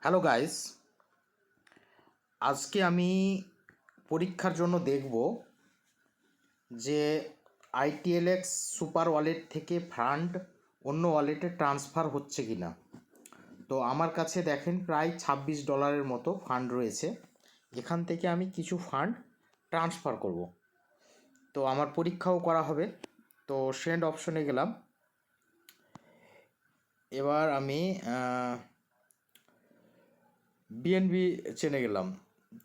Hello guys, আজকে আমি পরীক্ষার জন্য দেখব যে ITLX সুপার ওয়ালেট থেকে ফান্ড অন্য ওয়ালেটে ট্রান্সফার হচ্ছে কি না। তো আমার কাছে দেখেন প্রায় $26 মতো ফান্ড রয়েছে। এখান থেকে আমি কিছু ফান্ড ট্রান্সফার করব। তো আমার পরীক্ষাও করা হবে। তো সেন্ড অপশনে গেলাম। এবার আমি বিএনবি চেনে গেলাম।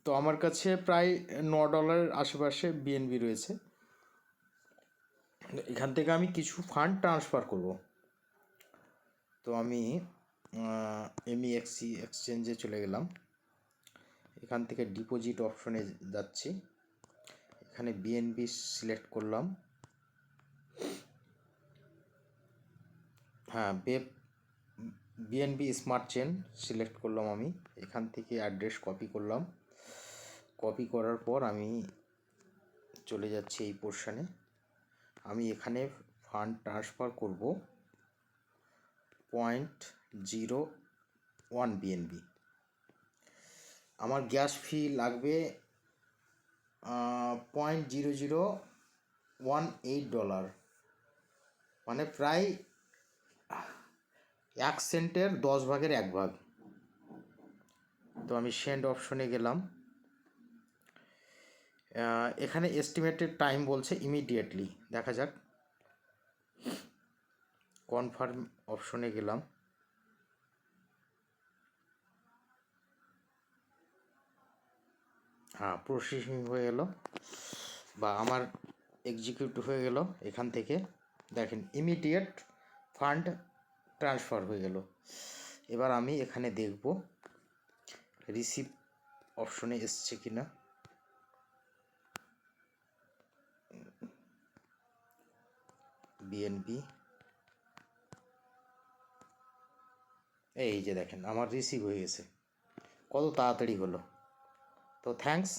তো আমার কাছে প্রায় $9 আশেপাশে বিএনবি রয়েছে। এখান থেকে আমি কিছু ফান্ড ট্রান্সফার করব। তো আমি MEXC এক্সচেঞ্জে চলে গেলাম। এখান থেকে ডিপোজিট অপশনে যাচ্ছি। এখানে বিএনবি সিলেক্ট করলাম। হ্যাঁ, বিএনবি স্মার্ট চেন সিলেক্ট করলাম আমি। এখান থেকে অ্যাড্রেস কপি করলাম। কপি করার পর আমি চলে যাচ্ছি এই পোর্শনে। আমি এখানে ফান্ড ট্রান্সফার করব 0.01 বিএনবি। আমার গ্যাস ফি লাগবে $0.0018, মানে প্রায় 1 সেন্টের 10 ভাগের 1 ভাগ। তো আমি সেন্ড অপশনে গেলাম। এখানে এস্টিমেটেড টাইম বলছে ইমিডিয়েটলি, দেখা যাক। কনফার্ম অপশনে গেলাম। হ্যাঁ, প্রসেসিং হয়ে গেল বা আমার এক্সিকিউট হয়ে গেল। এখান থেকে দেখেন ইমিডিয়েট ফান্ড ট্রান্সফার হয়ে গেল। এবার আমি এখানে দেখব রিসিভ অপশনে এসছে কিনা। বিএনবি, এই যে দেখেন আমার রিসিভ হয়ে গেছে। কত তাড়াতাড়ি হলো। তো থ্যাঙ্কস।